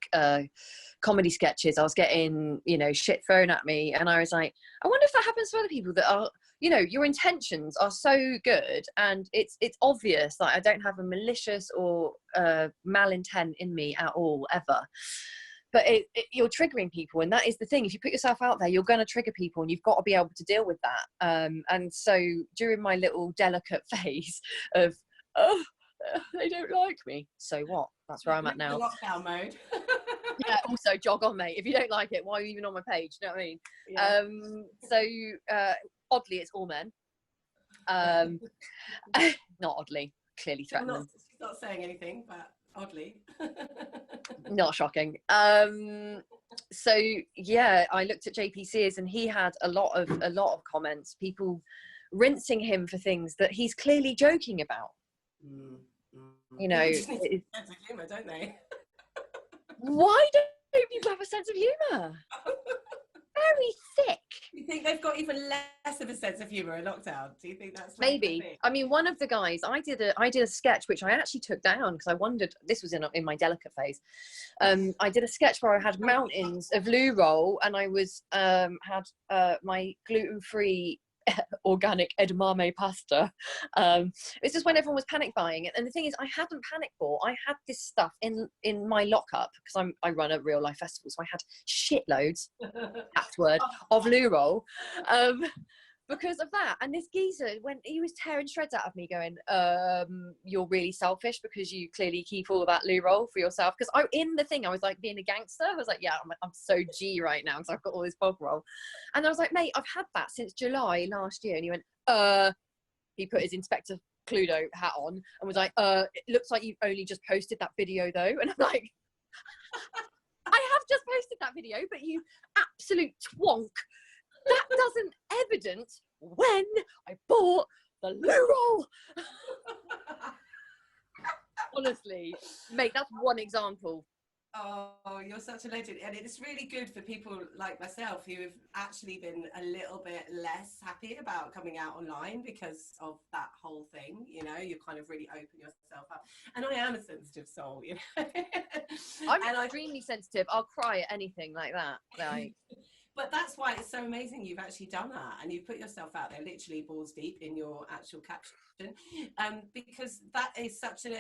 comedy sketches, I was getting, you know, shit thrown at me. And I was like, I wonder if that happens to other people that are, you know, your intentions are so good and it's obvious that I don't have a malicious or malintent in me at all, ever. But you're triggering people, and that is the thing. If you put yourself out there, you're going to trigger people, and you've got to be able to deal with that. And so during my little delicate phase of, they don't like me, so what? That's where I'm at now. Lockdown mode. Yeah, also jog on, mate. If you don't like it, why are you even on my page? You know what I mean? Yeah. Oddly, it's all men. Not oddly, clearly threatening. She's not saying anything, but oddly. Not shocking. So yeah, I looked at JP Sears and he had a lot of comments, people rinsing him for things that he's clearly joking about. You know, sense of humour, don't they? Why don't people have a sense of humour? Very thick. You think they've got even less of a sense of humour in lockdown? Do you think that's maybe? I mean, one of the guys, I did a sketch which I actually took down because I wondered, this was in my delicate phase. I did a sketch where I had mountains of loo roll and I was had my gluten-free organic edamame pasta. It's just when everyone was panic buying it, and the thing is, I hadn't panic bought. I had this stuff in my lockup because I run a real life festival, so I had shitloads of loo roll because of that. And this geezer, when he was tearing shreds out of me, going, "You're really selfish because you clearly keep all of that loo roll for yourself." Because I was like being a gangster. I was like, "Yeah, I'm so G right now because I've got all this bog roll," and I was like, "Mate, I've had that since July last year." And he went, he put his Inspector Cluedo hat on and was like, "It looks like you've only just posted that video though." And I'm like, I have just posted that video, but you absolute twonk. That doesn't evidence when I bought the loo roll. Honestly, mate, that's one example. Oh, you're such a legend. And it's really good for people like myself who have actually been a little bit less happy about coming out online because of that whole thing. You know, you kind of really open yourself up. And I am a sensitive soul, you know. I'm extremely sensitive. I'll cry at anything like that. Like, but that's why it's so amazing you've actually done that and you've put yourself out there literally balls deep in your actual caption, because that is such an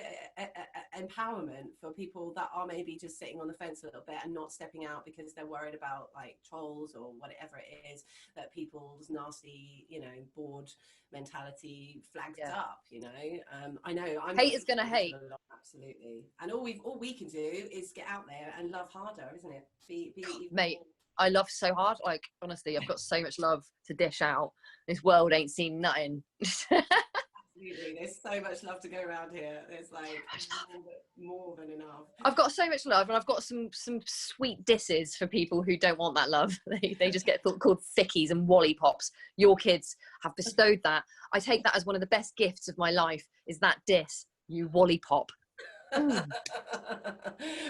empowerment for people that are maybe just sitting on the fence a little bit and not stepping out because they're worried about like trolls or whatever it is that people's nasty, you know, bored mentality flags up, you know. I know hate is gonna hate. Absolutely. And all we can do is get out there and love harder, isn't it? Be mate more. I love so hard. Like, honestly, I've got so much love to dish out. This world ain't seen nothing. Absolutely. There's so much love to go around here. There's like more than enough. I've got so much love, and I've got some sweet disses for people who don't want that love. They just get called thickies and lollipops. Your kids have bestowed that. I take that as one of the best gifts of my life, is that diss, you lollipop.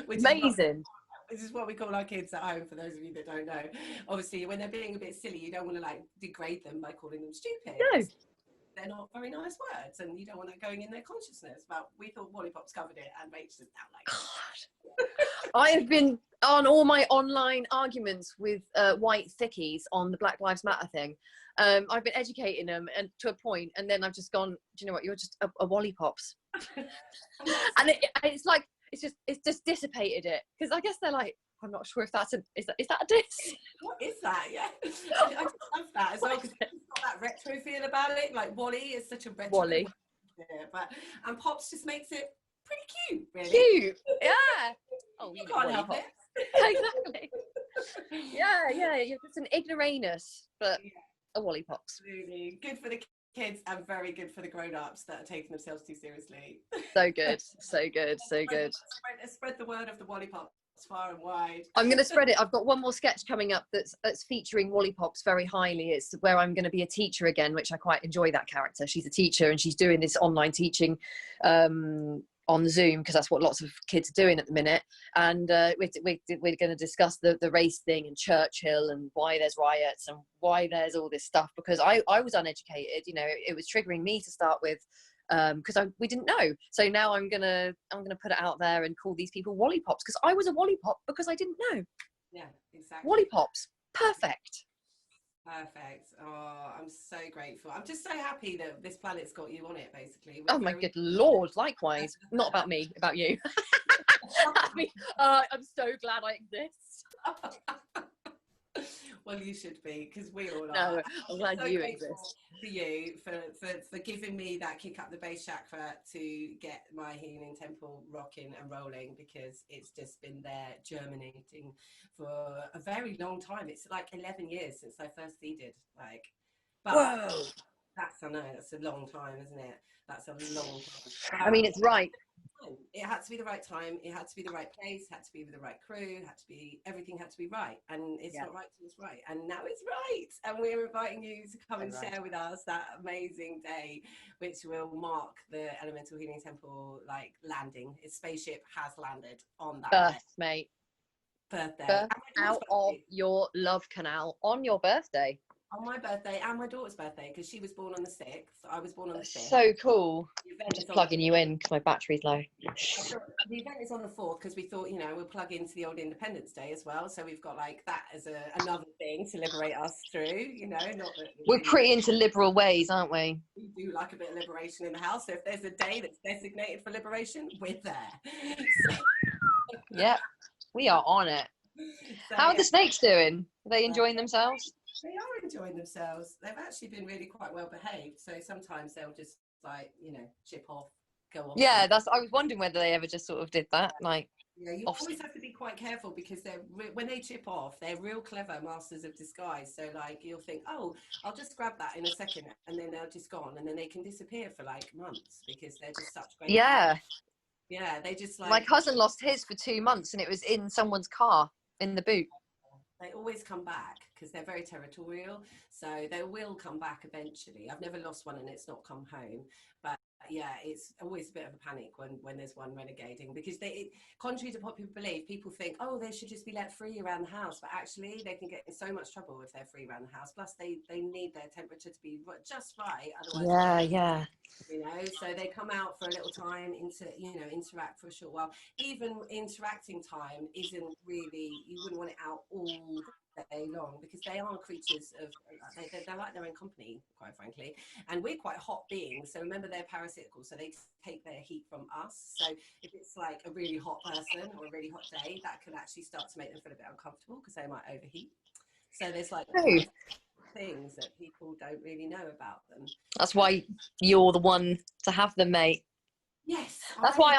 Amazing. This is what we call our kids at home, for those of you that don't know. Obviously, when they're being a bit silly, you don't want to like degrade them by calling them stupid. No. They're not very nice words, and you don't want that going in their consciousness. But we thought lollipops covered it, and Rach is now like, God. I have been on all my online arguments with white thickies on the Black Lives Matter thing. I've been educating them, and to a point, and then I've just gone, do you know what, you're just a lollipops. And it's like, it's just dissipated it, because I guess they're like, I'm not sure if that's is that a diss? What is that? Yeah, I just love that as well, because it's got that retro feel about it. Like Wally is such a retro. Wally. Yeah, and Pops just makes it pretty cute, really. Cute, yeah. Oh, you can't help it. Exactly. Yeah. You're just an ignoramus, but a lollipops. Absolutely. Good for the kids and very good for the grown-ups that are taking themselves too seriously. So good. Spread the word of the lollipops far and wide. I'm going to spread it. I've got one more sketch coming up that's featuring lollipops very highly. It's where I'm going to be a teacher again, which I quite enjoy that character. She's a teacher, and she's doing this online teaching on Zoom, because that's what lots of kids are doing at the minute. And we're going to discuss the race thing and Churchill and why there's riots and why there's all this stuff, because I was uneducated. You know, it was triggering me to start with, because we didn't know. So now I'm gonna put it out there and call these people lollipops, because I was a lollipop because I didn't know. Yeah, exactly. Lollipops, perfect. Oh, I'm so grateful. I'm just so happy that this planet's got you on it, basically. Oh my good Lord, likewise. Not about me, about you. I'm so glad I exist. Well, you should be, because we all are. No, I'm glad you exist. For you, for giving me that kick up the base chakra to get my healing temple rocking and rolling, because it's just been there germinating for a very long time. It's like 11 years since I first seeded. Like, but whoa, I know that's a long time, isn't it? That's a long time. I mean, it's right. It had to be the right time. It had to be the right place. Had to be with the right crew. Everything had to be right. And it's not right till it's right. And now it's right. And we're inviting you to come and share with us that amazing day, which will mark the Elemental Healing Temple landing. Its spaceship has landed on that birthday. Birth out of your love canal on your birthday. On my birthday and my daughter's birthday, because she was born on the 6th. I was born on the 5th. So cool. I'm just plugging you in because my battery's low. The event is on the 4th, because we thought, we'll plug into the old Independence Day as well. So we've got like that as another thing to liberate us through, not that we're pretty into liberal ways, aren't we? We do like a bit of liberation in the house. So if there's a day that's designated for liberation, we're there. Yep, we are on it. So, how are the snakes doing? Are they enjoying themselves? They are enjoying themselves. They've actually been really quite well behaved. So sometimes they'll just chip off, go off. Yeah, I was wondering whether they ever just sort of did that. Like, yeah, you always have to be quite careful, because when they chip off, they're real clever masters of disguise. So like you'll think, oh, I'll just grab that in a second, and then they're just gone, and then they can disappear for like months, because they're just such great. Yeah. Players. Yeah, they just like. My cousin lost his for 2 months, and it was in someone's car in the boot. They always come back, because they're very territorial, so they will come back eventually. I've never lost one and it's not come home, but yeah, it's always a bit of a panic when there's one renegading, because contrary to popular belief, people think, oh, they should just be let free around the house, but actually they can get in so much trouble if they're free around the house. Plus they need their temperature to be just right, otherwise so they come out for a little time, interact for a short while. Even interacting time isn't really, you wouldn't want it out all day long, because they are creatures of they're like their own company, quite frankly, and we're quite hot beings. So remember, they're parasitical, so they take their heat from us. So if it's like a really hot person or a really hot day, that can actually start to make them feel a bit uncomfortable, because they might overheat. So there's like things that people don't really know about them. That's why you're the one to have them, mate. Yes. That's why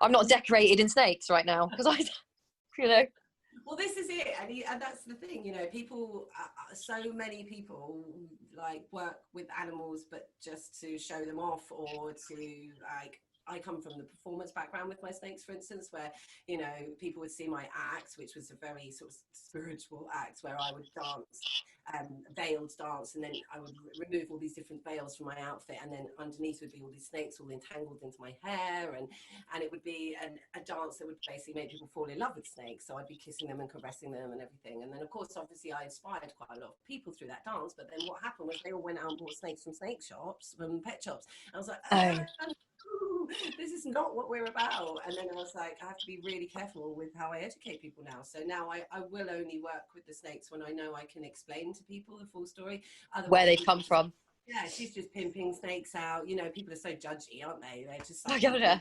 I'm not decorated in snakes right now, because Well, this is it, and that's the thing, you know, people, so many people like work with animals, but just to show them off, or to like, I come from the performance background with my snakes, for instance, where, you know, people would see my act, which was a very sort of spiritual act where I would dance, veiled dance, and then I would remove all these different veils from my outfit, and then underneath would be all these snakes all entangled into my hair, and it would be a dance that would basically make people fall in love with snakes. So I'd be kissing them and caressing them and everything. And then, of course, obviously, I inspired quite a lot of people through that dance. But then what happened was they all went out and bought snakes from snake shops, from pet shops. I was like, this is not what we're about. And then I was like, I have to be really careful with how I educate people now. So now I will only work with the snakes when I know I can explain to people the full story. Otherwise, where they come from. Yeah, she's just pimping snakes out. You know, people are so judgy, aren't they? They're just Oh, like, yeah.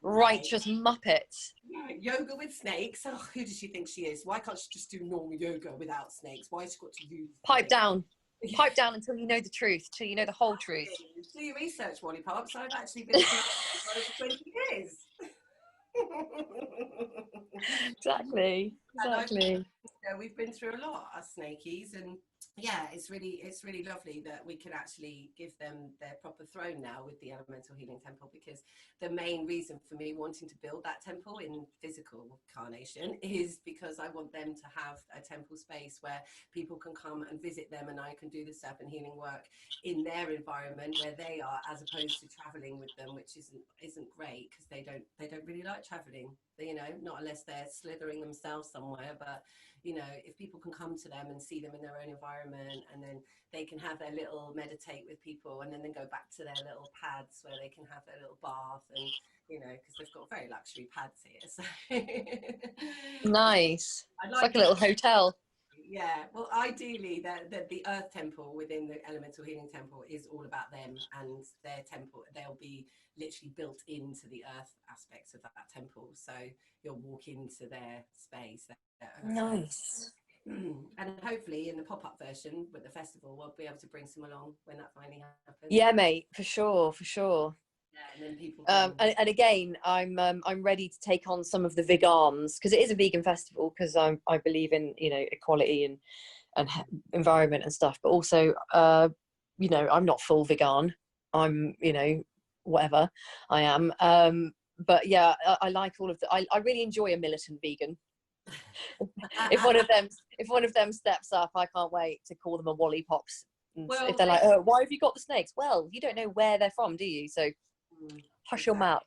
Righteous muppets. Yoga with snakes. Oh, who does she think she is? Why can't she just do normal yoga without snakes? Why has she got to use Pipe down. Pipe down until you know the truth, till you know the whole truth. Do your research, Wally Pops. I've actually been for 20 years. Exactly. We've been through a lot, us snakies, and yeah, it's really lovely that we can actually give them their proper throne now with the Elemental Healing Temple, because the main reason for me wanting to build that temple in physical carnation is because I want them to have a temple space where people can come and visit them, and I can do the serpent healing work in their environment where they are, as opposed to traveling with them, which isn't great, because they don't really like traveling, you know, not unless they're slithering themselves somewhere. But you know, if people can come to them and see them in their own environment, and then they can have their little meditate with people, and then go back to their little pads where they can have their little bath, and you know, because they've got very luxury pads here. So Nice. It's like a little hotel. Yeah, well, ideally, the Earth Temple within the Elemental Healing Temple is all about them and their temple. They'll be literally built into the Earth aspects of that temple, so you'll walk into their space. Nice. And hopefully, in the pop-up version with the festival, we'll be able to bring some along when that finally happens. Yeah, mate, for sure. Yeah, and then people. And again, I'm ready to take on some of the vegans, because it is a vegan festival, because I believe in, you know, equality and environment and stuff, but also you know, I'm not full vegan. I'm, you know, whatever I am. But yeah, I like all of the. I really enjoy a militant vegan. if one of them steps up, I can't wait to call them a Wally Pops. Well, if they're like, oh, why have you got the snakes? Well, you don't know where they're from, do you? So hush your mouth.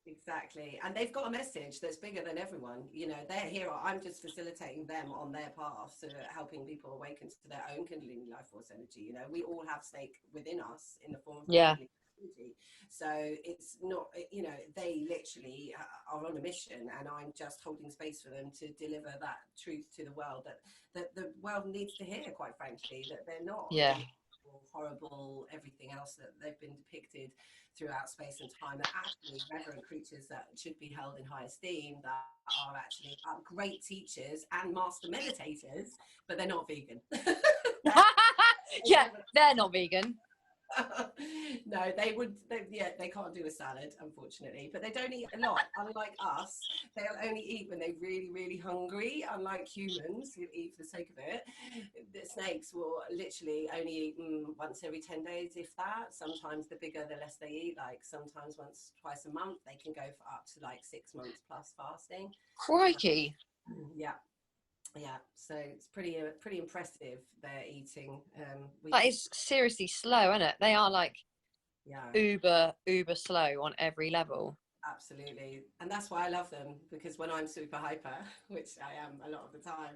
Exactly. And they've got a message that's bigger than everyone. You know, they're here. I'm just facilitating them on their path, so helping people awaken to their own Kundalini life force energy. You know, we all have snake within us in the form of Kundalini energy. So it's not, you know, they literally are on a mission, and I'm just holding space for them to deliver that truth to the world that the world needs to hear, quite frankly, that they're not horrible, everything else that they've been depicted throughout space and time, that actually reverent creatures that should be held in high esteem, that are actually great teachers and master meditators, but they're not vegan. Yeah, they're not vegan. No, they can't do a salad, unfortunately, but they don't eat a lot. Unlike us, they'll only eat when they're really, really hungry. Unlike humans who eat for the sake of it, the snakes will literally only eat once every 10 days, if that. Sometimes the bigger, the less they eat. Like sometimes twice a month. They can go for up to like 6 months plus fasting. Crikey. Yeah, so it's pretty impressive, their eating. That is seriously slow, isn't it? They are like uber slow on every level. Absolutely. And that's why I love them, because when I'm super hyper, which I am a lot of the time,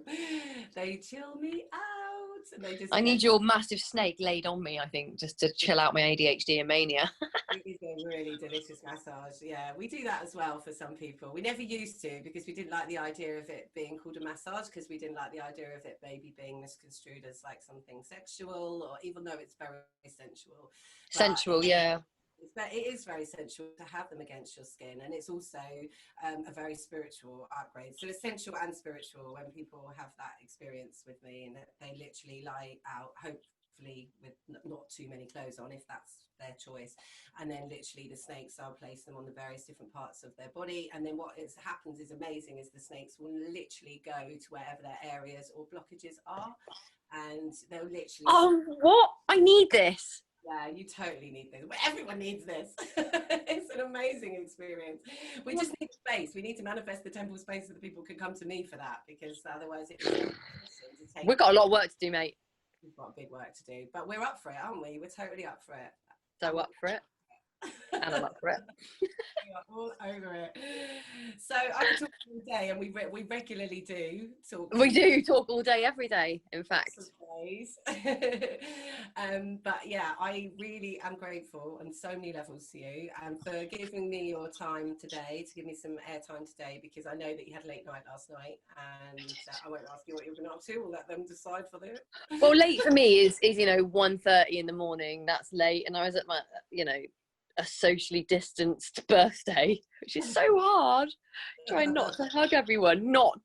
they chill me out. And they just, I need your massive snake laid on me, I think, just to chill out my ADHD and mania. It is a really delicious massage. Yeah, we do that as well for some people. We never used to, because we didn't like the idea of it being called a massage, because we didn't like the idea of it maybe being misconstrued as like something sexual, or even though it's very sensual. Sensual, yeah. But it is very sensual to have them against your skin, and it's also a very spiritual upgrade. So it's sensual and spiritual when people have that experience with me, and they literally lie out, hopefully with not too many clothes on, if that's their choice. And then literally the snakes, I'll place them on the various different parts of their body. And then what happens is amazing, is the snakes will literally go to wherever their areas or blockages are, and they'll literally... Oh, what? I need this. Yeah, you totally need this. Everyone needs this. It's an amazing experience. We just need space. We need to manifest the temple space so that people can come to me for that, because otherwise it's we've got a lot of work to do, mate. We've got big work to do, but we're up for it, aren't we? We're totally up for it. So up for it. And I'm up for it. All over it. So I can talk all day, and we regularly do talk. We do talk all day, every day, in fact. But yeah, I really am grateful on so many levels to you, and for giving me your time today, to give me some airtime today, because I know that you had a late night last night, and I won't ask you what you've been up to. We'll let them decide for this. Well, late for me is 1:30 in the morning. That's late, and I was at my a socially distanced birthday, which is so hard. Trying not to hug everyone, not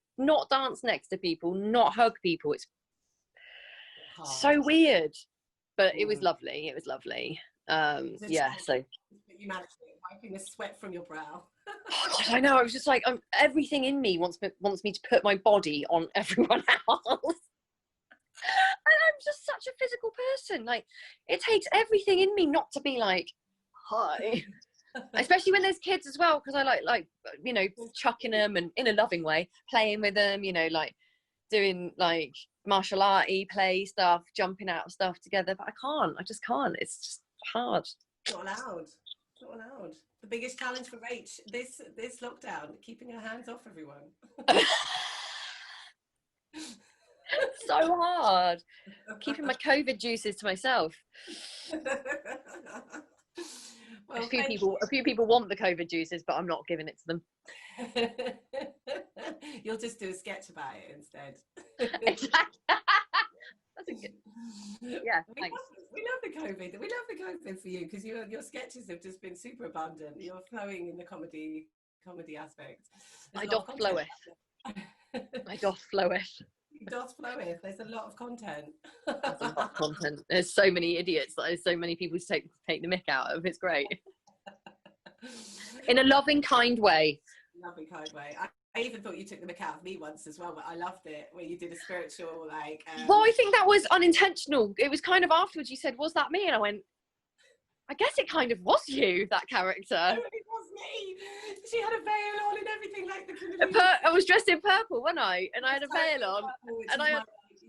dance next to people, not hug people. It's hard. So weird, but it was lovely. It was lovely. Yeah. So you managed it, wiping the sweat from your brow. Oh God, I know. I was just like, everything in me wants me to put my body on everyone else. And I'm just such a physical person. Like, it takes everything in me not to be like, hi. Especially when there's kids as well, because I like chucking them, and in a loving way, playing with them, like doing like martial arty play stuff, jumping out of stuff together. But I just can't. It's just hard. Not allowed. Not allowed. The biggest challenge for Rach this lockdown, keeping her hands off everyone. So hard. Keeping my COVID juices to myself. Well, a few people want the COVID juices, but I'm not giving it to them. You'll just do a sketch about it instead. Exactly. That's a good. Yeah, thanks. We love the COVID. We love the COVID for you, because your sketches have just been super abundant. You're flowing in the comedy aspect. I doth floweth. I doth floweth. Doth floweth. There's a lot of content. There's a lot of content. There's so many idiots. There's so many people to take the mick out of. It's great. In a loving, kind way. Loving, kind way. I even thought you took the mick out of me once as well, but I loved it, where you did a spiritual like. Well, I think that was unintentional. It was kind of afterwards. You said, "Was that me?" And I went, "I guess it kind of was you, that character." No, it was me. She had a veil on and everything, like the Kundalini. I was dressed in purple, wasn't I? And I had a veil on, and I had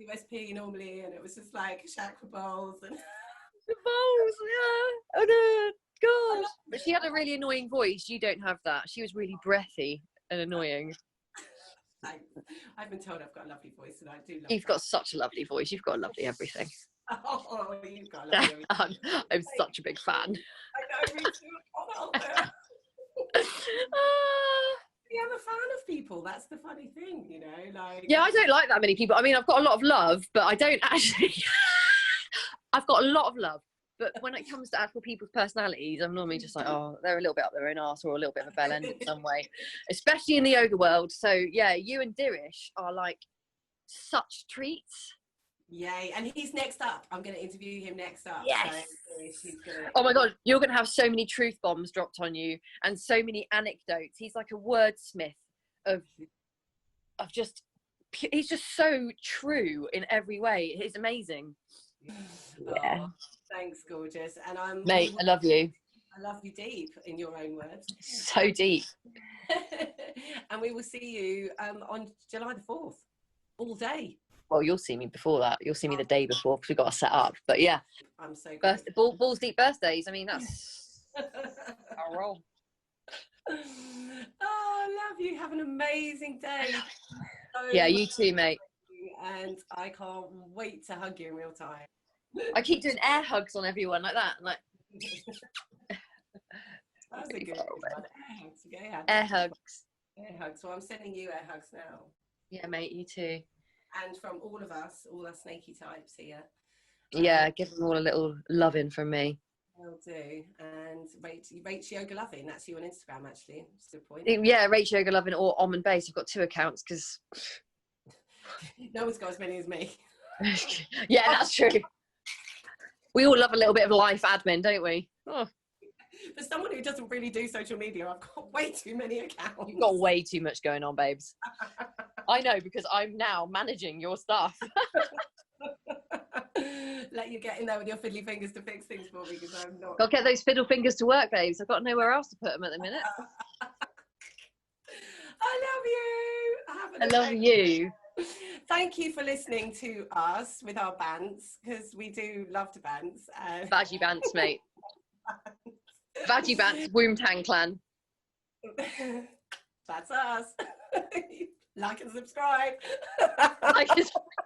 USP normally, and it was just like chakra bowls and the bowls. Yeah. Oh no, God. But she had a really annoying voice. You don't have that. She was really breathy and annoying. I've been told I've got a lovely voice, and I do love You've got such a lovely voice. You've got a lovely everything. Oh, you've got a lovely everything. I'm such a big fan. I know, me too. I'm a fan of people. That's the funny thing, like. Yeah, I don't like that many people. I mean, I've got a lot of love, but I don't actually. I've got a lot of love, but when it comes to actual people's personalities, I'm normally just like, oh, they're a little bit up their own arse, or a little bit of a bell end in some way, especially in the yoga world. So yeah, you and Dirish are like such treats. Yay. And he's next up. I'm going to interview him next up. Yes. So oh my God, you're going to have so many truth bombs dropped on you, and so many anecdotes. He's like a wordsmith of just, he's just so true in every way. He's amazing. Yeah. Oh, thanks, gorgeous. And Mate, I love you. I love you deep, in your own words. So deep. And we will see you on July the 4th, all day. Well, you'll see me before that. You'll see me the day before, because we've got to set up. But yeah, I'm so balls deep birthdays. I mean, that's our role. Oh, I love you. Have an amazing day. Yeah, you too, mate. And I can't wait to hug you in real time. I keep doing air hugs on everyone like that. Like, that's a good one. Air hugs. Yeah. Air hugs. Air hugs. So I'm sending you air hugs now. Yeah, mate, you too. And from all of us, all our snaky types here. Yeah, give them all a little loving from me. Will do. And Rach Yoga Loving, that's you on Instagram, actually. That's a good point. Yeah, Rach Yoga Loving or Om and Base. I've got 2 accounts because no one's got as many as me. Yeah, that's true. We all love a little bit of life admin, don't we? Oh. For someone who doesn't really do social media, I've got way too many accounts. You've got way too much going on, babes. I know, because I'm now managing your stuff. Let you get in there with your fiddly fingers to fix things for me, because I'm not. Got to get those fiddle fingers to work, babes. I've got nowhere else to put them at the minute. I love you. I love you. Thank you for listening to us with our bants, because we do love to bants. Vaggie bants, mate. Vaggie bants, Woomtang clan. That's us. Like and subscribe. Like and subscribe.